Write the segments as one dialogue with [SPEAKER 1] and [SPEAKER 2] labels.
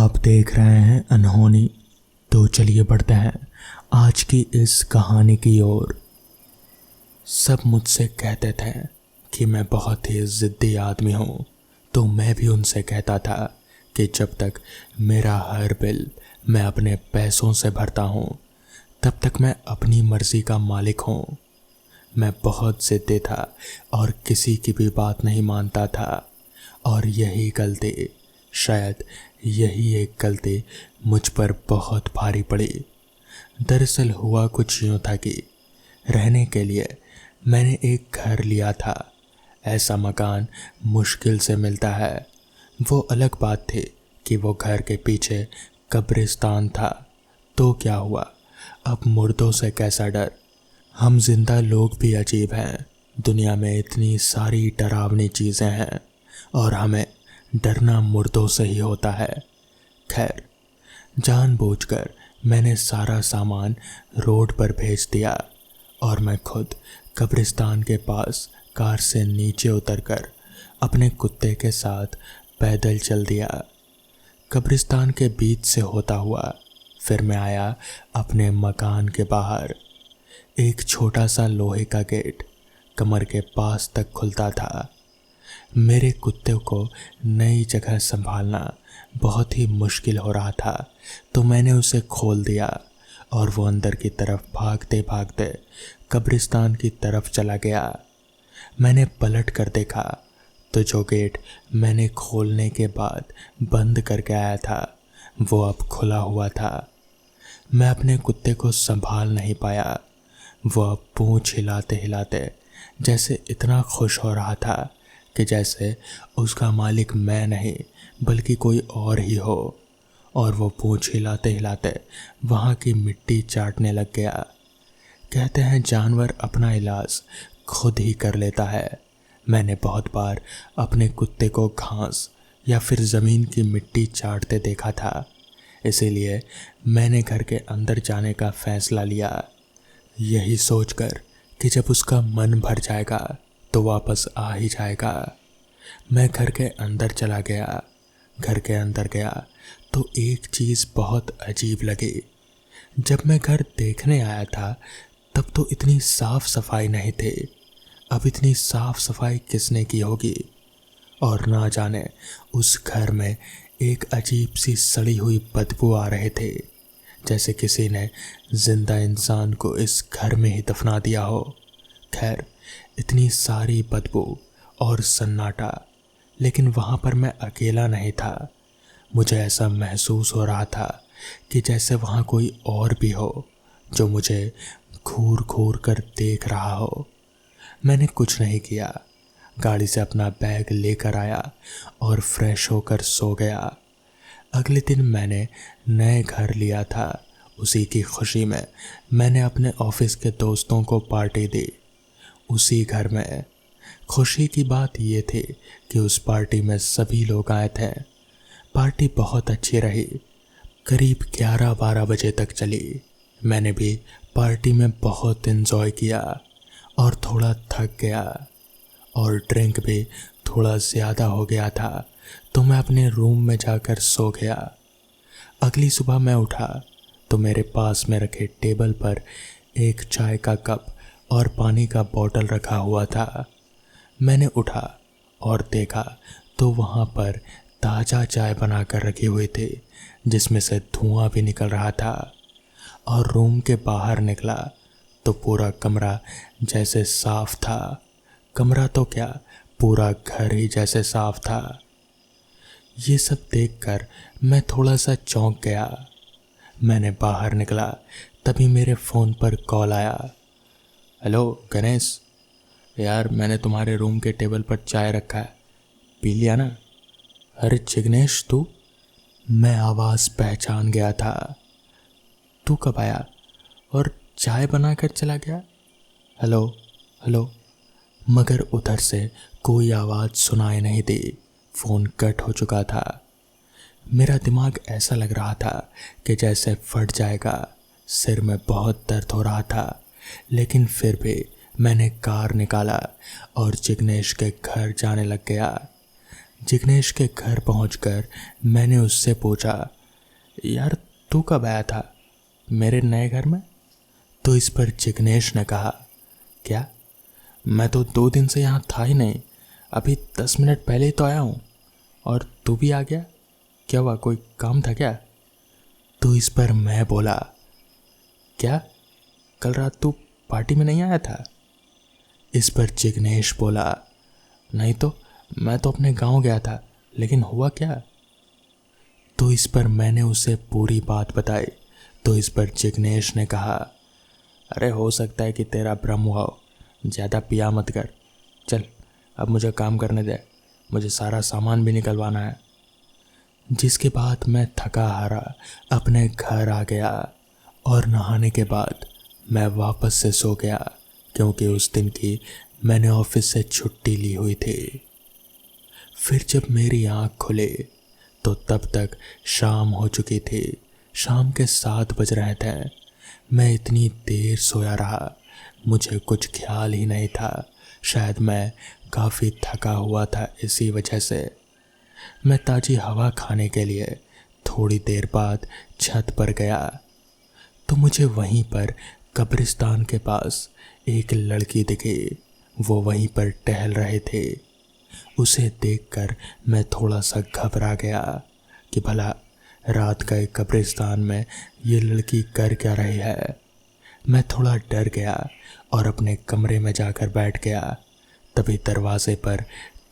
[SPEAKER 1] आप देख रहे हैं अनहोनी। तो चलिए बढ़ते हैं आज की इस कहानी की ओर। सब मुझसे कहते थे कि मैं बहुत ही ज़िद्दी आदमी हूँ, तो मैं भी उनसे कहता था कि जब तक मेरा हर बिल मैं अपने पैसों से भरता हूँ तब तक मैं अपनी मर्ज़ी का मालिक हूँ। मैं बहुत ज़िद्दी था और किसी की भी बात नहीं मानता था, और यही गलती, शायद यही एक गलती मुझ पर बहुत भारी पड़ी। दरअसल हुआ कुछ यूँ था कि रहने के लिए मैंने एक घर लिया था। ऐसा मकान मुश्किल से मिलता है। वो अलग बात थी कि वो घर के पीछे कब्रिस्तान था। तो क्या हुआ, अब मुर्दों से कैसा डर। हम जिंदा लोग भी अजीब हैं। दुनिया में इतनी सारी डरावनी चीज़ें हैं और हमें डरना मुर्दों से ही होता है। खैर, जानबूझकर मैंने सारा सामान रोड पर भेज दिया और मैं खुद कब्रिस्तान के पास कार से नीचे उतरकर अपने कुत्ते के साथ पैदल चल दिया। कब्रिस्तान के बीच से होता हुआ फिर मैं आया अपने मकान के बाहर। एक छोटा सा लोहे का गेट कमर के पास तक खुलता था। मेरे कुत्ते को नई जगह संभालना बहुत ही मुश्किल हो रहा था, तो मैंने उसे खोल दिया और वो अंदर की तरफ भागते भागते कब्रिस्तान की तरफ चला गया। मैंने पलट कर देखा तो जो गेट मैंने खोलने के बाद बंद करके आया था वो अब खुला हुआ था। मैं अपने कुत्ते को संभाल नहीं पाया। वो अब पूंछ हिलाते हिलाते जैसे इतना खुश हो रहा था कि जैसे उसका मालिक मैं नहीं बल्कि कोई और ही हो, और वो पूंछ हिलाते हिलाते वहाँ की मिट्टी चाटने लग गया। कहते हैं जानवर अपना इलाज खुद ही कर लेता है। मैंने बहुत बार अपने कुत्ते को घास या फिर ज़मीन की मिट्टी चाटते देखा था, इसीलिए मैंने घर के अंदर जाने का फ़ैसला लिया, यही सोचकर कि जब उसका मन भर जाएगा तो वापस आ ही जाएगा। मैं घर के अंदर चला गया। घर के अंदर गया तो एक चीज़ बहुत अजीब लगी। जब मैं घर देखने आया था तब तो इतनी साफ सफाई नहीं थी। अब इतनी साफ सफाई किसने की होगी, और ना जाने उस घर में एक अजीब सी सड़ी हुई बदबू आ रहे थे, जैसे किसी ने जिंदा इंसान को इस घर में ही दफना दिया हो। खैर, इतनी सारी बदबू और सन्नाटा, लेकिन वहाँ पर मैं अकेला नहीं था। मुझे ऐसा महसूस हो रहा था कि जैसे वहाँ कोई और भी हो जो मुझे घूर घूर कर देख रहा हो। मैंने कुछ नहीं किया, गाड़ी से अपना बैग लेकर आया और फ्रेश होकर सो गया। अगले दिन मैंने नए घर लिया था। उसी की खुशी में मैंने अपने ऑफिस के दोस्तों को पार्टी दी। उसी घर में खुशी की बात ये थी कि उस पार्टी में सभी लोग आए थे। पार्टी बहुत अच्छी रही, करीब 11-12 बजे तक चली। मैंने भी पार्टी में बहुत एंजॉय किया और थोड़ा थक गया, और ड्रिंक भी थोड़ा ज़्यादा हो गया था, तो मैं अपने रूम में जाकर सो गया। अगली सुबह मैं उठा तो मेरे पास में रखे टेबल पर एक चाय का कप और पानी का बोतल रखा हुआ था। मैंने उठा और देखा तो वहाँ पर ताज़ा चाय बनाकर रखी हुई थी, जिसमें से धुआं भी निकल रहा था। और रूम के बाहर निकला तो पूरा कमरा जैसे साफ था। कमरा तो क्या, पूरा घर ही जैसे साफ था। ये सब देखकर मैं थोड़ा सा चौंक गया। मैंने बाहर निकला तभी मेरे फ़ोन पर कॉल आया। हेलो गणेश, यार मैंने तुम्हारे रूम के टेबल पर चाय रखा है, पी लिया ना? अरे जिग्नेश तू? मैं आवाज़ पहचान गया था। तू कब आया और चाय बना कर चला गया? हेलो हेलो, मगर उधर से कोई आवाज़ सुनाई नहीं दी। फ़ोन कट हो चुका था। मेरा दिमाग ऐसा लग रहा था कि जैसे फट जाएगा। सिर में बहुत दर्द हो रहा था, लेकिन फिर भी मैंने कार निकाला और जिग्नेश के घर जाने लग गया। जिग्नेश के घर पहुंचकर मैंने उससे पूछा, यार तू कब आया था मेरे नए घर में? तो इस पर जिग्नेश ने कहा, क्या, मैं तो 2 दिन से यहाँ था ही नहीं, अभी 10 मिनट पहले ही तो आया हूँ। और तू भी आ गया, क्या हुआ, कोई काम था क्या? तो इस पर मैं बोला, क्या कल रात तू पार्टी में नहीं आया था? इस पर जिग्नेश बोला, नहीं तो मैं तो अपने गांव गया था, लेकिन हुआ क्या? तो इस पर मैंने उसे पूरी बात बताई। तो इस पर जिग्नेश ने कहा, अरे हो सकता है कि तेरा भ्रम हुआ हो, ज़्यादा पिया मत कर, चल अब मुझे काम करने दे, मुझे सारा सामान भी निकलवाना है। जिसके बाद मैं थका हारा अपने घर आ गया और नहाने के बाद मैं वापस से सो गया, क्योंकि उस दिन की मैंने ऑफिस से छुट्टी ली हुई थी। फिर जब मेरी आँख खुली तो तब तक शाम हो चुकी थी। शाम के 7 बज रहे थे। मैं इतनी देर सोया रहा, मुझे कुछ ख्याल ही नहीं था। शायद मैं काफ़ी थका हुआ था, इसी वजह से मैं ताज़ी हवा खाने के लिए थोड़ी देर बाद छत पर गया तो मुझे वहीं पर कब्रिस्तान के पास एक लड़की दिखी। वो वहीं पर टहल रहे थे। उसे देखकर मैं थोड़ा सा घबरा गया कि भला रात गए कब्रिस्तान में ये लड़की कर क्या रही है। मैं थोड़ा डर गया और अपने कमरे में जाकर बैठ गया। तभी दरवाजे पर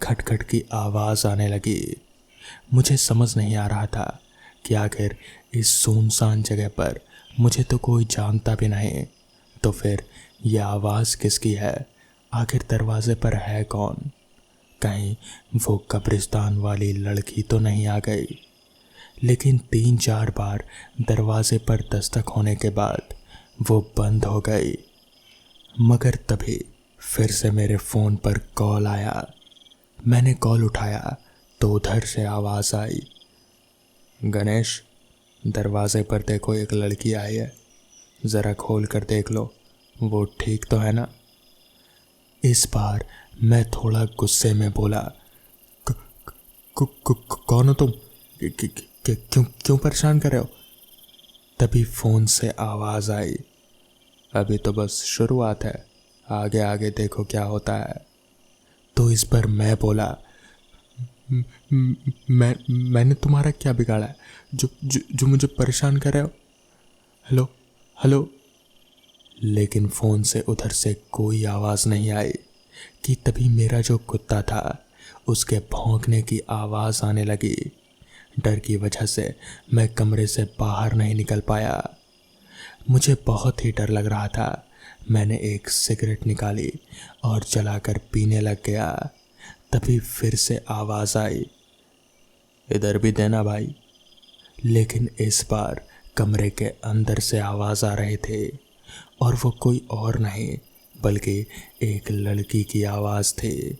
[SPEAKER 1] खटखट की आवाज़ आने लगी। मुझे समझ नहीं आ रहा था कि आखिर इस सुनसान जगह पर मुझे तो कोई जानता भी नहीं, तो फिर यह आवाज़ किसकी है? आखिर दरवाजे पर है कौन? कहीं वो कब्रिस्तान वाली लड़की तो नहीं आ गई? लेकिन 3-4 बार दरवाजे पर दस्तक होने के बाद वो बंद हो गई। मगर तभी फिर से मेरे फ़ोन पर कॉल आया। मैंने कॉल उठाया तो उधर से आवाज़ आई, गणेश दरवाजे पर देखो, एक लड़की आई है, ज़रा खोल कर देख लो, वो ठीक तो है ना? इस बार मैं थोड़ा गुस्से में बोला, कौन हो तुम? क्यों परेशान कर रहे हो? तभी फ़ोन से आवाज़ आई, अभी तो बस शुरुआत है, आगे आगे देखो क्या होता है। तो इस पर मैं बोला, मैंने तुम्हारा क्या बिगाड़ा है जो मुझे परेशान कर रहे हो? Hello hello. लेकिन फ़ोन से उधर से कोई आवाज़ नहीं आई कि तभी मेरा जो कुत्ता था उसके भौंकने की आवाज़ आने लगी। डर की वजह से मैं कमरे से बाहर नहीं निकल पाया। मुझे बहुत ही डर लग रहा था। मैंने एक सिगरेट निकाली और जलाकर पीने लग गया। तभी फिर से आवाज़ आई, इधर भी देना भाई। लेकिन इस बार कमरे के अंदर से आवाज़ आ रहे थे और वो कोई और नहीं बल्कि एक लड़की की आवाज़ थी।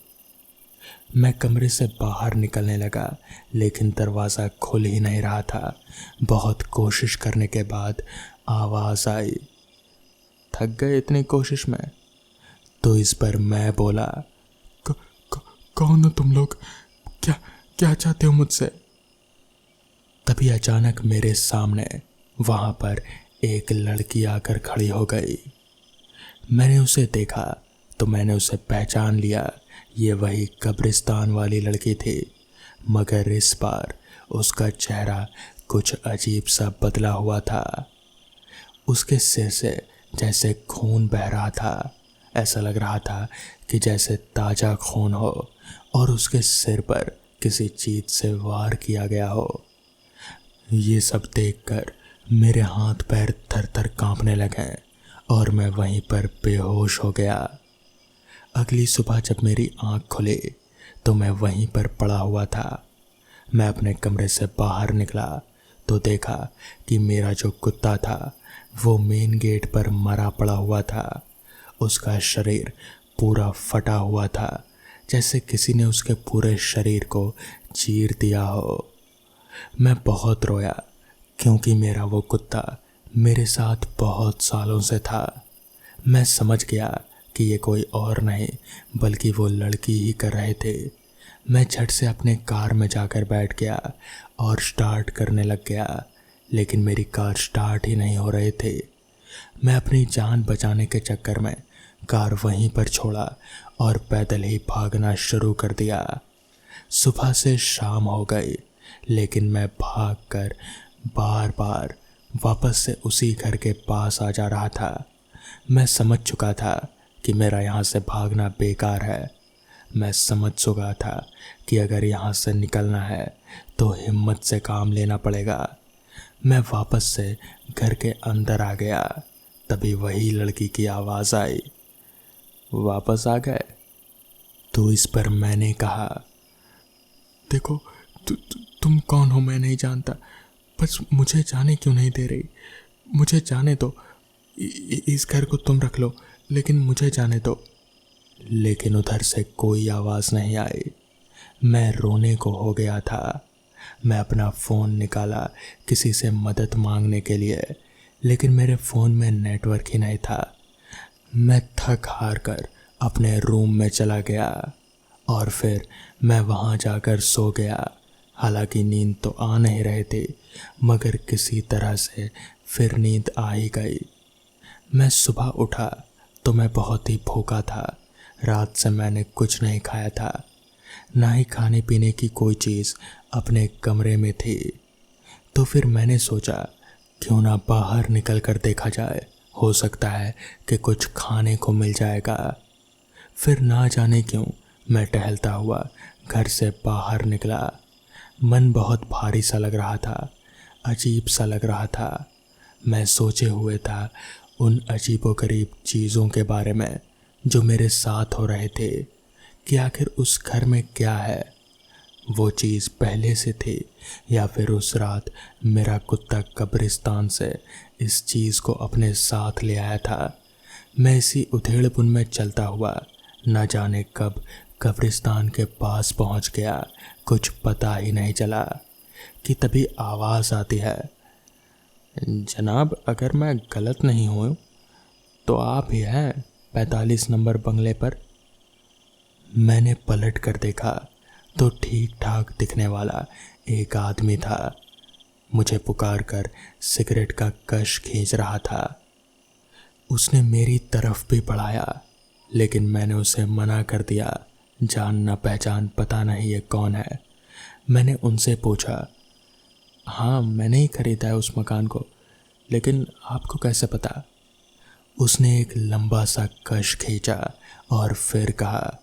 [SPEAKER 1] मैं कमरे से बाहर निकलने लगा, लेकिन दरवाज़ा खुल ही नहीं रहा था। बहुत कोशिश करने के बाद आवाज़ आई, थक गए इतनी कोशिश में? तो इस पर मैं बोला, कौन हो तुम लोग? क्या क्या चाहते हो मुझसे? तभी अचानक मेरे सामने वहाँ पर एक लड़की आकर खड़ी हो गई। मैंने उसे देखा तो मैंने उसे पहचान लिया। ये वही कब्रिस्तान वाली लड़की थी, मगर इस बार उसका चेहरा कुछ अजीब सा बदला हुआ था। उसके सिर से जैसे खून बह रहा था। ऐसा लग रहा था कि जैसे ताज़ा खून हो और उसके सिर पर किसी चीज़ से वार किया गया हो। ये सब देखकर मेरे हाथ पैर थर थर कांपने लगे और मैं वहीं पर बेहोश हो गया। अगली सुबह जब मेरी आँख खुली तो मैं वहीं पर पड़ा हुआ था। मैं अपने कमरे से बाहर निकला तो देखा कि मेरा जो कुत्ता था वो मेन गेट पर मरा पड़ा हुआ था। उसका शरीर पूरा फटा हुआ था, जैसे किसी ने उसके पूरे शरीर को चीर दिया हो। मैं बहुत रोया क्योंकि मेरा वो कुत्ता मेरे साथ बहुत सालों से था। मैं समझ गया कि ये कोई और नहीं बल्कि वो लड़की ही कर रहे थे। मैं झट से अपने कार में जाकर बैठ गया और स्टार्ट करने लग गया, लेकिन मेरी कार स्टार्ट ही नहीं हो रहे थे। मैं अपनी जान बचाने के चक्कर में कार वहीं पर छोड़ा और पैदल ही भागना शुरू कर दिया। सुबह से शाम हो गई, लेकिन मैं भागकर बार बार वापस से उसी घर के पास आ जा रहा था। मैं समझ चुका था कि मेरा यहाँ से भागना बेकार है। मैं समझ चुका था कि अगर यहाँ से निकलना है तो हिम्मत से काम लेना पड़ेगा। मैं वापस से घर के अंदर आ गया, तभी वही लड़की की आवाज़ आई, वापस आ गए? तो इस पर मैंने कहा, देखो तुम कौन हो मैं नहीं जानता, बस मुझे जाने क्यों नहीं दे रही? मुझे जाने दो, इस घर को तुम रख लो, लेकिन मुझे जाने दो। लेकिन उधर से कोई आवाज़ नहीं आई। मैं रोने को हो गया था। मैं अपना फ़ोन निकाला किसी से मदद मांगने के लिए, लेकिन मेरे फ़ोन में नेटवर्क ही नहीं था। मैं थक हार कर अपने रूम में चला गया और फिर मैं वहाँ जाकर सो गया। हालांकि नींद तो आ नहीं रहे थे, मगर किसी तरह से फिर नींद आ ही गई। मैं सुबह उठा तो मैं बहुत ही भूखा था। रात से मैंने कुछ नहीं खाया था, ना ही खाने पीने की कोई चीज़ अपने कमरे में थी। तो फिर मैंने सोचा क्यों ना बाहर निकल कर देखा जाए, हो सकता है कि कुछ खाने को मिल जाएगा। फिर ना जाने क्यों मैं टहलता हुआ घर से बाहर निकला। मन बहुत भारी सा लग रहा था, अजीब सा लग रहा था। मैं सोचे हुए था उन अजीबोगरीब चीज़ों के बारे में जो मेरे साथ हो रहे थे, कि आखिर उस घर में क्या है। वो चीज़ पहले से थी या फिर उस रात मेरा कुत्ता कब्रिस्तान से इस चीज़ को अपने साथ ले आया था। मैं इसी उधेड़पुन में चलता हुआ न जाने कब कब्रिस्तान के पास पहुंच गया। कुछ पता ही नहीं चला कि तभी आवाज़ आती है, जनाब अगर मैं गलत नहीं हूँ तो आप ही हैं 45 नंबर बंगले पर। मैंने पलट कर देखा तो ठीक ठाक दिखने वाला एक आदमी था। मुझे पुकार कर सिगरेट का कश खींच रहा था। उसने मेरी तरफ भी बढ़ाया, लेकिन मैंने उसे मना कर दिया। जान न पहचान पता नहीं ये कौन है। मैंने उनसे पूछा, हाँ मैंने ही खरीदा है उस मकान को, लेकिन आपको कैसे पता? उसने एक लंबा सा कश खींचा और फिर कहा,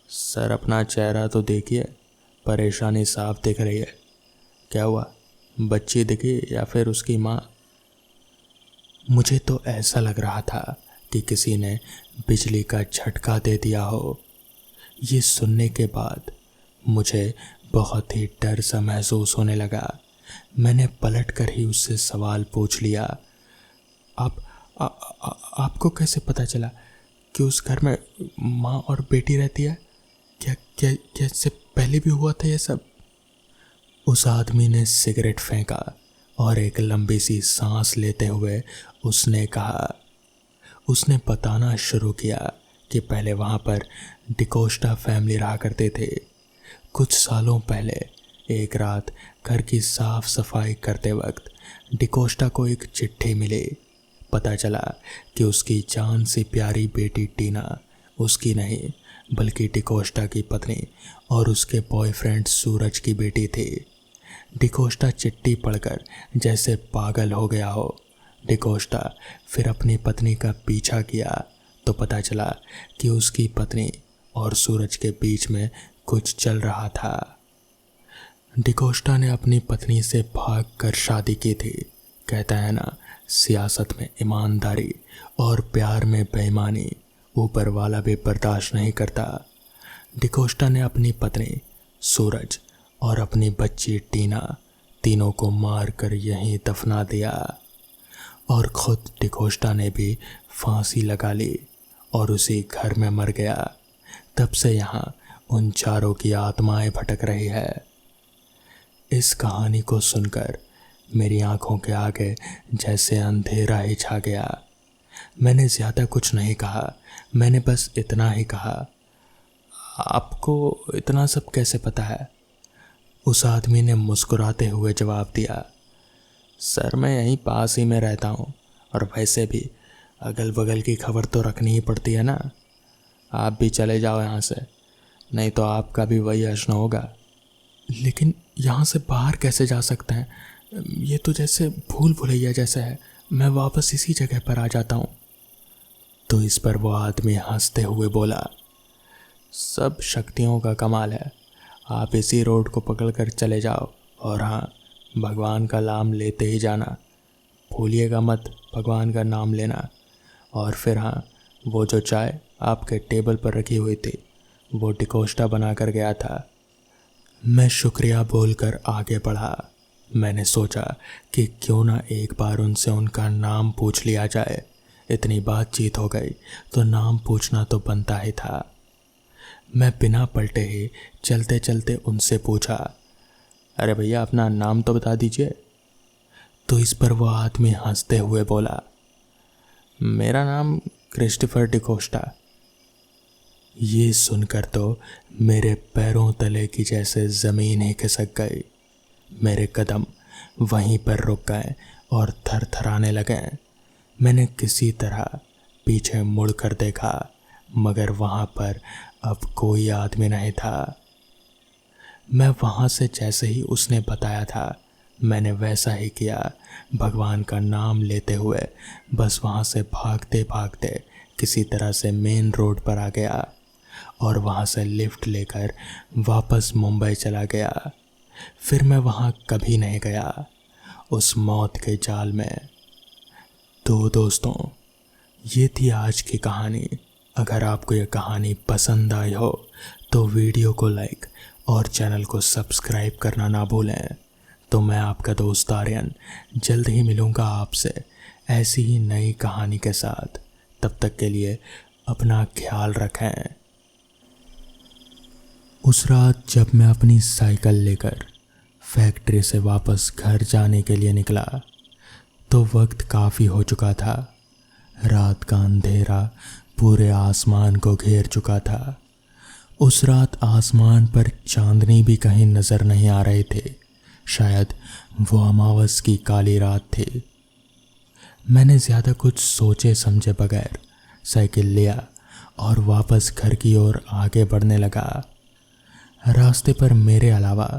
[SPEAKER 1] सर अपना चेहरा तो देखिए, परेशानी साफ दिख रही है। क्या हुआ, बच्ची दिखी या फिर उसकी माँ? मुझे तो ऐसा लग रहा था कि किसी ने बिजली का झटका दे दिया हो। ये सुनने के बाद मुझे बहुत ही डर सा महसूस होने लगा। मैंने पलट कर ही उससे सवाल पूछ लिया, आपको कैसे पता चला कि उस घर में माँ और बेटी रहती है? क्या इससे पहले भी हुआ था ये सब? उस आदमी ने सिगरेट फेंका और एक लंबी सी सांस लेते हुए उसने कहा, उसने बताना शुरू किया कि पहले वहाँ पर डिकोस्टा फैमिली रहा करते थे। कुछ सालों पहले एक रात घर की साफ सफाई करते वक्त डिकोस्टा को एक चिट्ठी मिली। पता चला कि उसकी जान से प्यारी बेटी टीना उसकी नहीं बल्कि डिकोस्टा की पत्नी और उसके बॉयफ्रेंड सूरज की बेटी थी। डिकोस्टा चिट्ठी पढ़कर जैसे पागल हो गया हो। डिकोस्टा फिर अपनी पत्नी का पीछा किया तो पता चला कि उसकी पत्नी और सूरज के बीच में कुछ चल रहा था। डिकोस्टा ने अपनी पत्नी से भागकर शादी की थी। कहता है ना, सियासत में ईमानदारी और प्यार में बेईमानी ऊपर वाला भी बर्दाश्त नहीं करता। डिकोस्टा ने अपनी पत्नी सूरज और अपनी बच्ची टीना तीनों को मारकर यहीं दफना दिया और खुद डिकोस्टा ने भी फांसी लगा ली और उसी घर में मर गया। तब से यहाँ उन चारों की आत्माएं भटक रही है। इस कहानी को सुनकर मेरी आंखों के आगे जैसे अंधेरा ही छा गया। मैंने ज़्यादा कुछ नहीं कहा, मैंने बस इतना ही कहा, आपको इतना सब कैसे पता है? उस आदमी ने मुस्कुराते हुए जवाब दिया, सर मैं यहीं पास ही में रहता हूँ, और वैसे भी अगल बगल की खबर तो रखनी ही पड़ती है ना। आप भी चले जाओ यहाँ से, नहीं तो आपका भी वही हश्न होगा। लेकिन यहाँ से बाहर कैसे जा सकते हैं? ये तो जैसे भूल भुलैया जैसा है, मैं वापस इसी जगह पर आ जाता हूँ। तो इस पर वो आदमी हंसते हुए बोला, सब शक्तियों का कमाल है, आप इसी रोड को पकड़कर चले जाओ, और हाँ, भगवान का नाम लेते ही जाना, भूलिएगा मत भगवान का नाम लेना। और फिर हाँ, वो जो चाय आपके टेबल पर रखी हुई थी वो डिकोस्टा बना कर गया था। मैं शुक्रिया बोलकर आगे बढ़ा। मैंने सोचा कि क्यों ना एक बार उनसे उनका नाम पूछ लिया जाए। इतनी बातचीत हो गई तो नाम पूछना तो बनता ही था। मैं बिना पलटे ही चलते चलते उनसे पूछा, अरे भैया अपना नाम तो बता दीजिए। तो इस पर वो आदमी हंसते हुए बोला, मेरा नाम क्रिस्टोफर डिकोस्टा। ये सुनकर तो मेरे पैरों तले की जैसे ज़मीन ही खिसक गई। मेरे कदम वहीं पर रुक गए और थरथराने लगे। मैंने किसी तरह पीछे मुड़कर देखा, मगर वहाँ पर अब कोई आदमी नहीं था। मैं वहाँ से जैसे ही उसने बताया था मैंने वैसा ही किया, भगवान का नाम लेते हुए बस वहाँ से भागते भागते किसी तरह से मेन रोड पर आ गया और वहाँ से लिफ्ट लेकर वापस मुंबई चला गया। फिर मैं वहाँ कभी नहीं गया, उस मौत के जाल में। तो दोस्तों, ये थी आज की कहानी। अगर आपको ये कहानी पसंद आई हो तो वीडियो को लाइक और चैनल को सब्सक्राइब करना ना भूलें। तो मैं आपका दोस्त आर्यन जल्द ही मिलूँगा आपसे ऐसी ही नई कहानी के साथ। तब तक के लिए अपना ख्याल रखें। उस रात जब मैं अपनी साइकिल लेकर फैक्ट्री से वापस घर जाने के लिए निकला तो वक्त काफ़ी हो चुका था। रात का अंधेरा पूरे आसमान को घेर चुका था। उस रात आसमान पर चांदनी भी कहीं नज़र नहीं आ रहे थे। शायद वो अमावस की काली रात थी। मैंने ज़्यादा कुछ सोचे समझे बगैर साइकिल लिया और वापस घर की ओर आगे बढ़ने लगा। रास्ते पर मेरे अलावा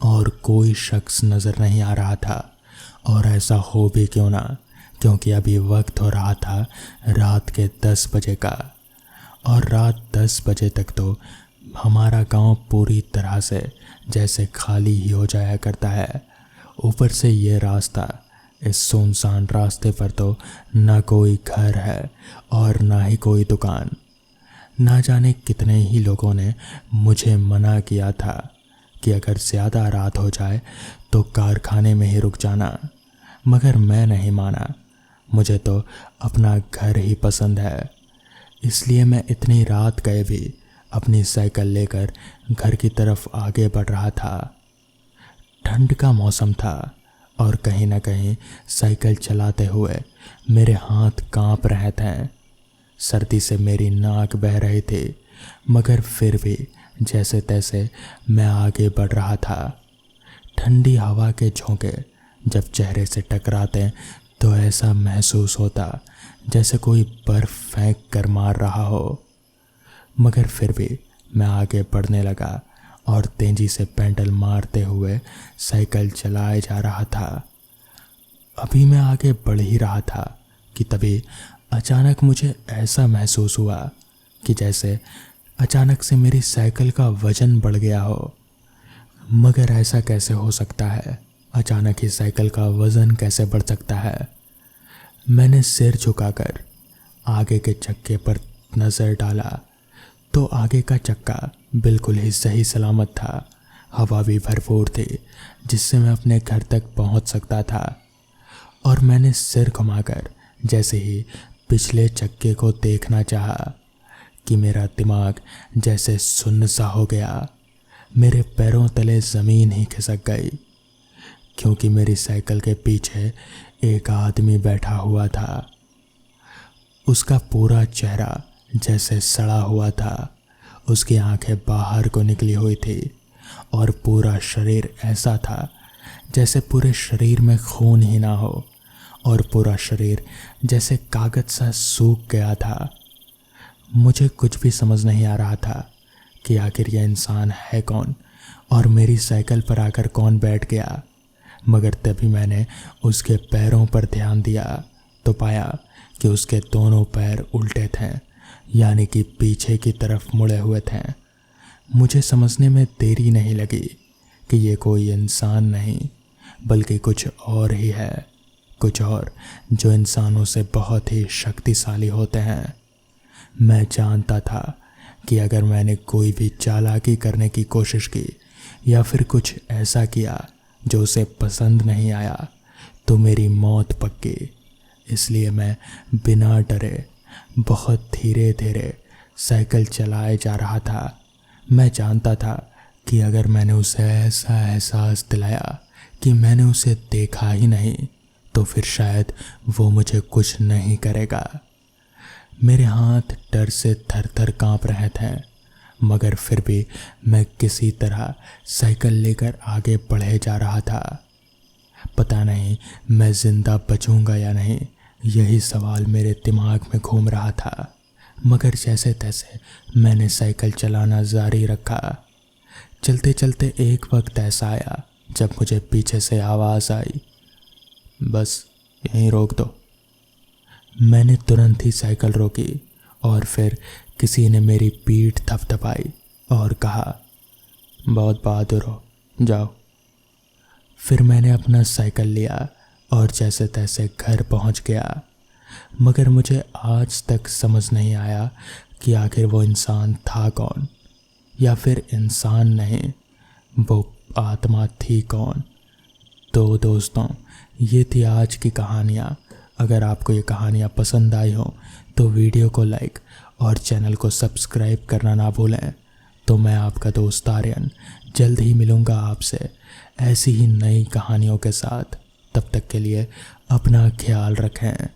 [SPEAKER 1] और कोई शख्स नज़र नहीं आ रहा था, और ऐसा हो भी क्यों ना, क्योंकि अभी वक्त हो रहा था रात के 10 बजे का, और रात 10 बजे तक तो हमारा गांव पूरी तरह से जैसे खाली ही हो जाया करता है। ऊपर से ये रास्ता, इस सुनसान रास्ते पर तो ना कोई घर है और ना ही कोई दुकान। ना जाने कितने ही लोगों ने मुझे मना किया था कि अगर ज़्यादा रात हो जाए तो कारखाने में ही रुक जाना, मगर मैं नहीं माना। मुझे तो अपना घर ही पसंद है, इसलिए मैं इतनी रात गए भी अपनी साइकिल लेकर घर की तरफ आगे बढ़ रहा था। ठंड का मौसम था और कहीं ना कहीं साइकिल चलाते हुए मेरे हाथ कांप रहे थे। सर्दी से मेरी नाक बह रही थी, मगर फिर भी जैसे तैसे मैं आगे बढ़ रहा था। ठंडी हवा के झोंके जब चेहरे से टकराते तो ऐसा महसूस होता जैसे कोई बर्फ़ फेंक कर मार रहा हो, मगर फिर भी मैं आगे बढ़ने लगा और तेजी से पेडल मारते हुए साइकिल चलाए जा रहा था। अभी मैं आगे बढ़ ही रहा था कि तभी अचानक मुझे ऐसा महसूस हुआ कि जैसे अचानक से मेरी साइकिल का वज़न बढ़ गया हो। मगर ऐसा कैसे हो सकता है? अचानक ही साइकिल का वज़न कैसे बढ़ सकता है? मैंने सिर झुकाकर आगे के चक्के पर नज़र डाला तो आगे का चक्का बिल्कुल ही सही सलामत था। हवा भी भरपूर थी जिससे मैं अपने घर तक पहुंच सकता था। और मैंने सिर घुमाकर जैसे ही पिछले चक्के को देखना चाहा कि मेरा दिमाग जैसे सुन्न सा हो गया। मेरे पैरों तले ज़मीन ही खिसक गई, क्योंकि मेरी साइकिल के पीछे एक आदमी बैठा हुआ था। उसका पूरा चेहरा जैसे सड़ा हुआ था उसकी आंखें बाहर को निकली हुई थी और पूरा शरीर ऐसा था जैसे पूरे शरीर में खून ही ना हो, और पूरा शरीर जैसे कागज सा सूख गया था। मुझे कुछ भी समझ नहीं आ रहा था कि आखिर यह इंसान है कौन और मेरी साइकिल पर आकर कौन बैठ गया। मगर तभी मैंने उसके पैरों पर ध्यान दिया तो पाया कि उसके दोनों पैर उल्टे थे, यानी कि पीछे की तरफ मुड़े हुए थे। मुझे समझने में देरी नहीं लगी कि ये कोई इंसान नहीं बल्कि कुछ और ही है, कुछ और जो इंसानों से बहुत ही शक्तिशाली होते हैं। मैं जानता था कि अगर मैंने कोई भी चालाकी करने की कोशिश की या फिर कुछ ऐसा किया जो उसे पसंद नहीं आया तो मेरी मौत पक्की। इसलिए मैं बिना डरे बहुत धीरे धीरे साइकिल चलाए जा रहा था। मैं जानता था कि अगर मैंने उसे ऐसा एहसास दिलाया कि मैंने उसे देखा ही नहीं तो फिर शायद वो मुझे कुछ नहीं करेगा। मेरे हाथ डर से थर थर काँप रहे थे, मगर फिर भी मैं किसी तरह साइकिल लेकर आगे बढ़े जा रहा था। पता नहीं मैं जिंदा बचूंगा या नहीं, यही सवाल मेरे दिमाग में घूम रहा था। मगर जैसे तैसे मैंने साइकिल चलाना जारी रखा। चलते चलते एक वक्त ऐसा आया जब मुझे पीछे से आवाज़ आई, बस यहीं रोक दो। मैंने तुरंत ही साइकिल रोकी और फिर किसी ने मेरी पीठ थपथपाई और कहा, बहुत बहादुर हो, जाओ। फिर मैंने अपना साइकिल लिया और जैसे तैसे घर पहुंच गया। मगर मुझे आज तक समझ नहीं आया कि आखिर वो इंसान था कौन, या फिर इंसान नहीं, वो आत्मा थी कौन। तो दोस्तों, ये थी आज की कहानियाँ। अगर आपको ये कहानियाँ पसंद आई हो तो वीडियो को लाइक और चैनल को सब्सक्राइब करना ना भूलें। तो मैं आपका दोस्त आर्यन जल्द ही मिलूँगा आपसे ऐसी ही नई कहानियों के साथ। तब तक के लिए अपना ख्याल रखें।